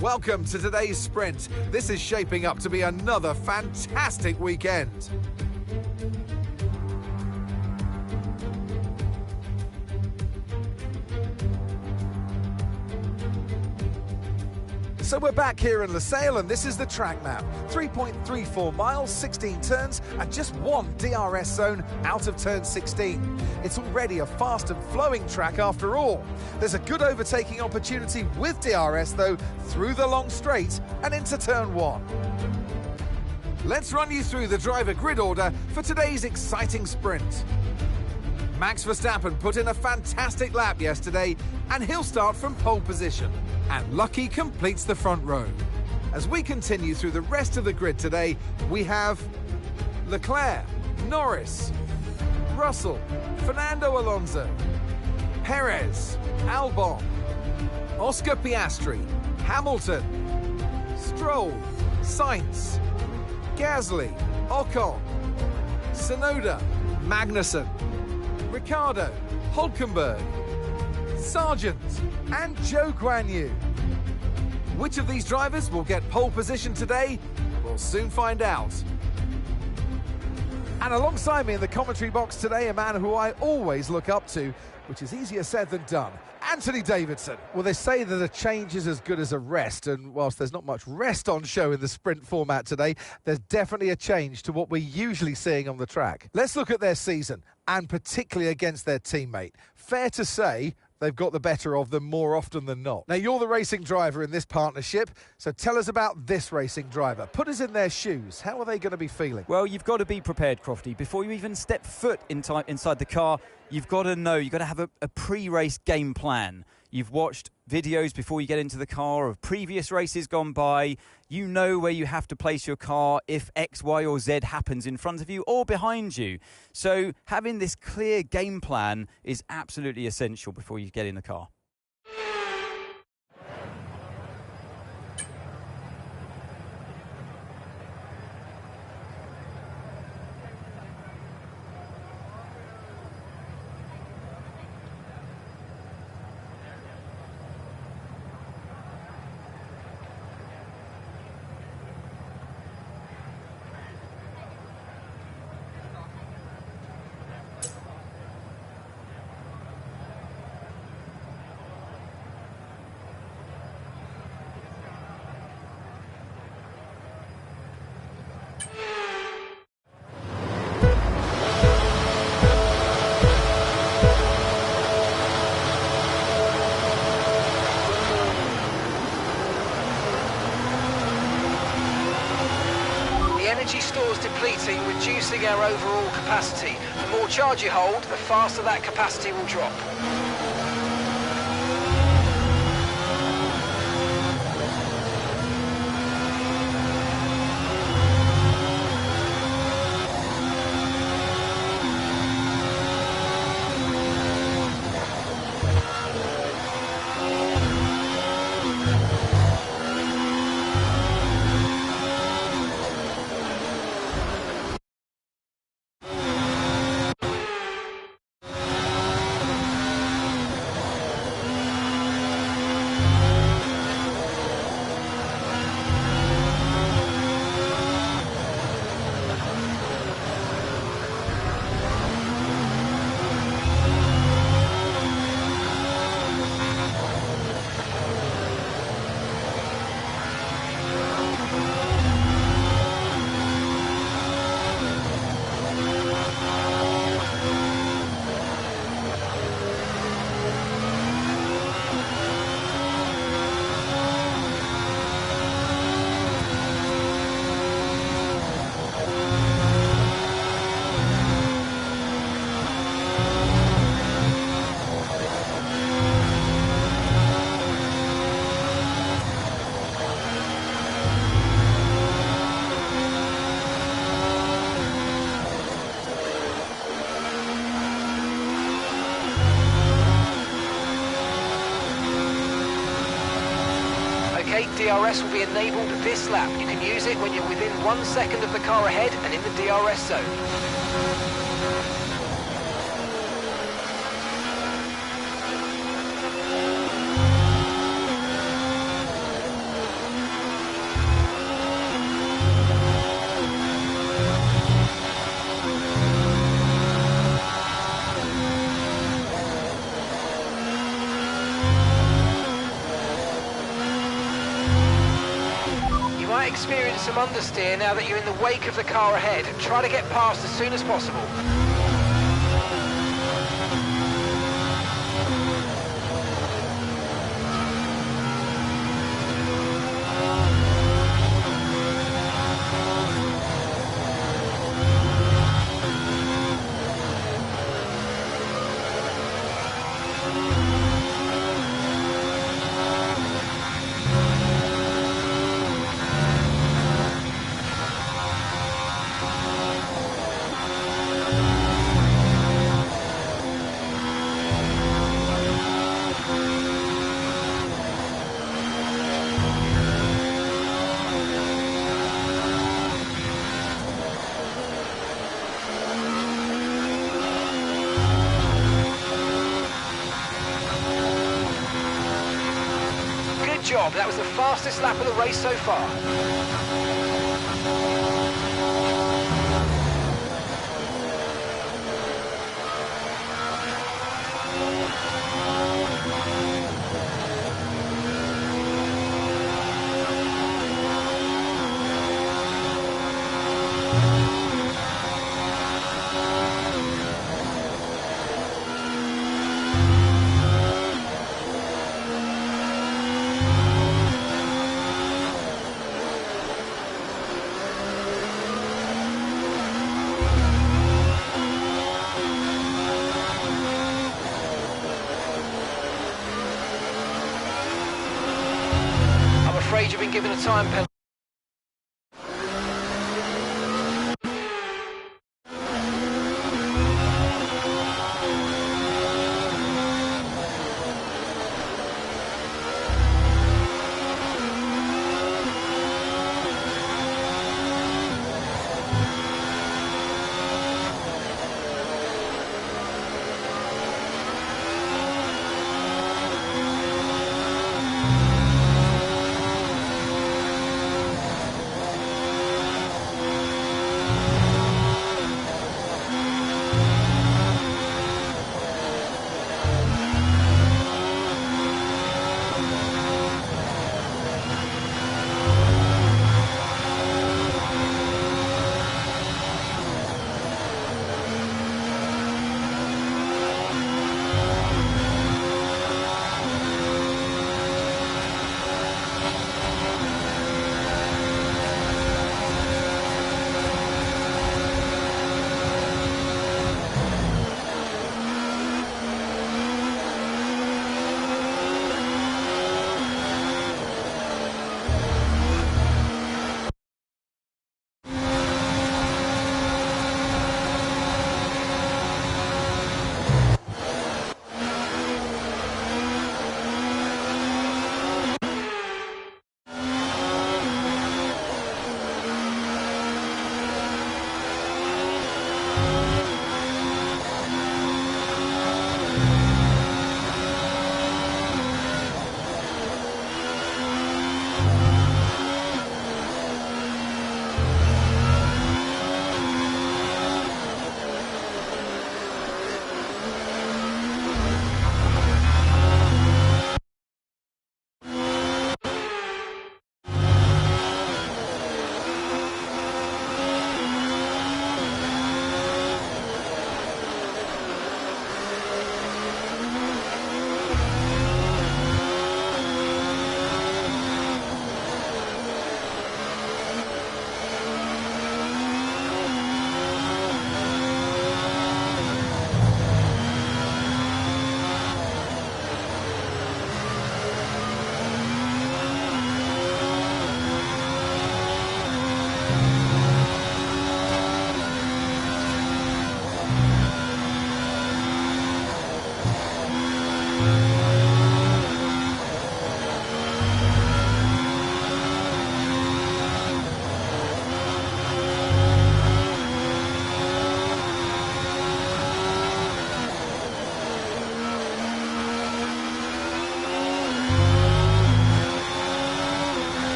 Welcome to today's sprint. This is shaping up to be another fantastic weekend. So we're back here in Losail, and this is the track map. 3.34 miles, 16 turns, and just one DRS zone out of turn 16. It's already a fast and flowing track after all. There's a good overtaking opportunity with DRS, though, through the long straight and into turn 1. Let's run you through the driver grid order for today's exciting sprint. Max Verstappen put in a fantastic lap yesterday, and he'll start from pole position. And Lucky completes the front row. As we continue through the rest of the grid today, we have Leclerc, Norris, Russell, Fernando Alonso, Perez, Albon, Oscar Piastri, Hamilton, Stroll, Sainz, Gasly, Ocon, Tsunoda, Magnussen, Ricciardo, Hülkenberg, Sargent and Zhou Guanyu. Which of these drivers will get pole position today? We'll soon find out. And alongside me in the commentary box today, a man who I always look up to, which is easier said than done, Anthony Davidson. Well, they say that a change is as good as a rest, and whilst there's not much rest on show in the sprint format today, there's definitely a change to what we're usually seeing on the track. Let's look at their season, and particularly against their teammate. Fair to say, they've got the better of them more often than not. Now, you're the racing driver in this partnership, so tell us about this racing driver. Put us in their shoes. How are they going to be feeling? Well, you've got to be prepared, Crofty. Before you even step foot inside the car, you've got to know, you've got to have a pre-race game plan. You've watched videos before you get into the car of previous races gone by. You know where you have to place your car if X, Y or Z happens in front of you or behind you. So having this clear game plan is absolutely essential before you get in the car. Energy stores depleting, reducing our overall capacity. The more charge you hold, the faster that capacity will drop. DRS will be enabled this lap. You can use it when you're within 1 second of the car ahead and in the DRS zone. experience some understeer now that you're in the wake of the car ahead. Try to get past as soon as possible. Good job, that was the fastest lap of the race so far. Afraid you've been given a time penalty.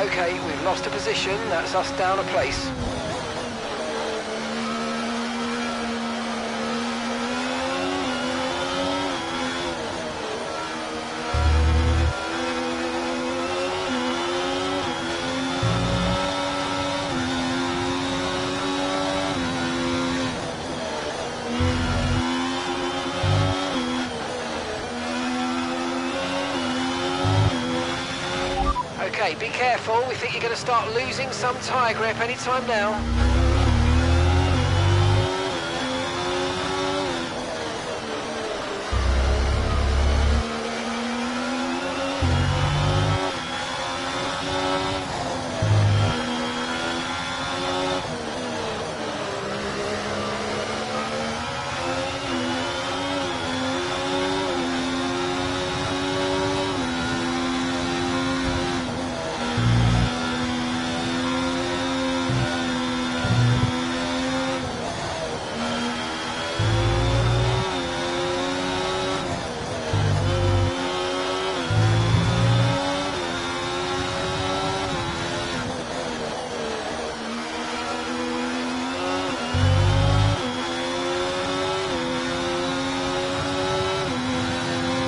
Okay, we've lost a position, that's us down a place. careful. We think you're going to start losing some tyre grip any time now.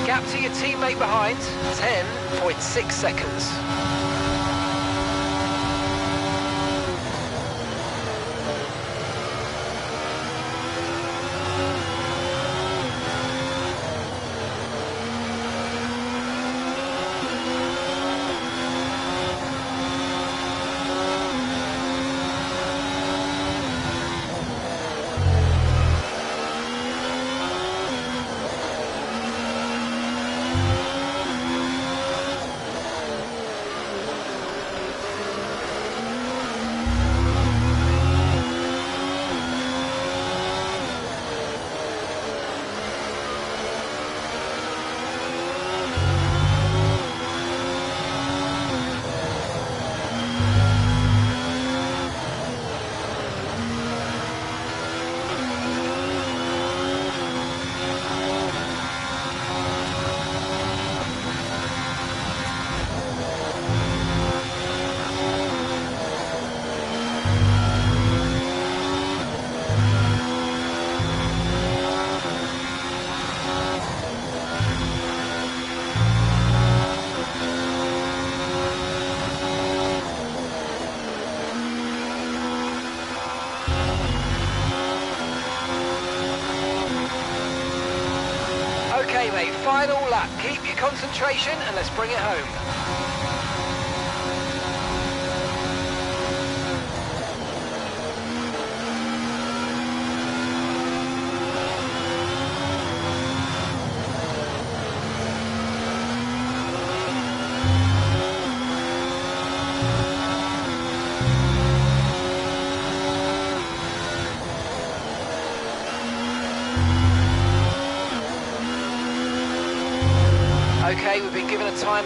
Gap to your teammate behind, 10.6 seconds. Okay, mate, final lap. Keep your concentration and let's bring it home. Okay, we've been given a time.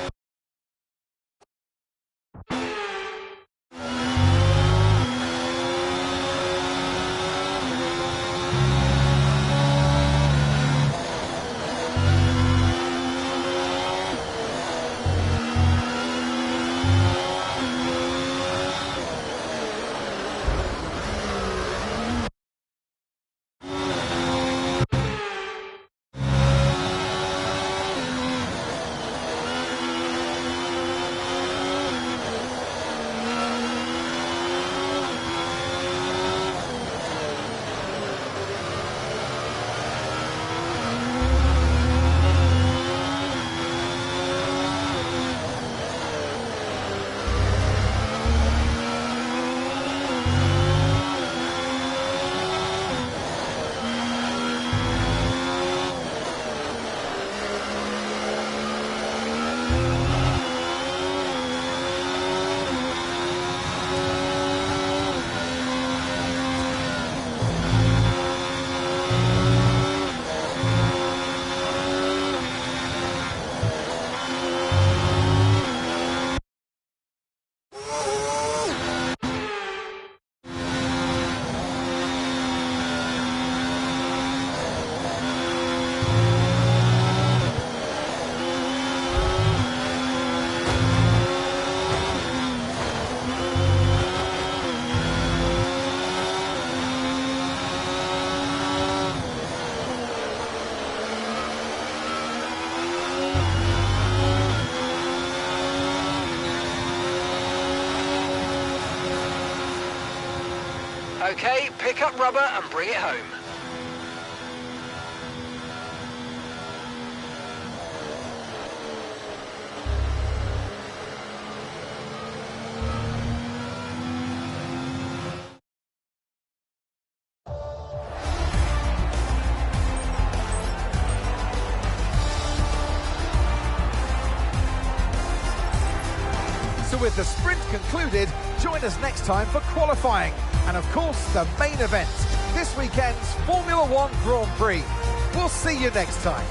Okay, pick up rubber and bring it home. with the sprint concluded, join us next time for qualifying. And of course, the main event, this weekend's Formula One Grand Prix. We'll see you next time.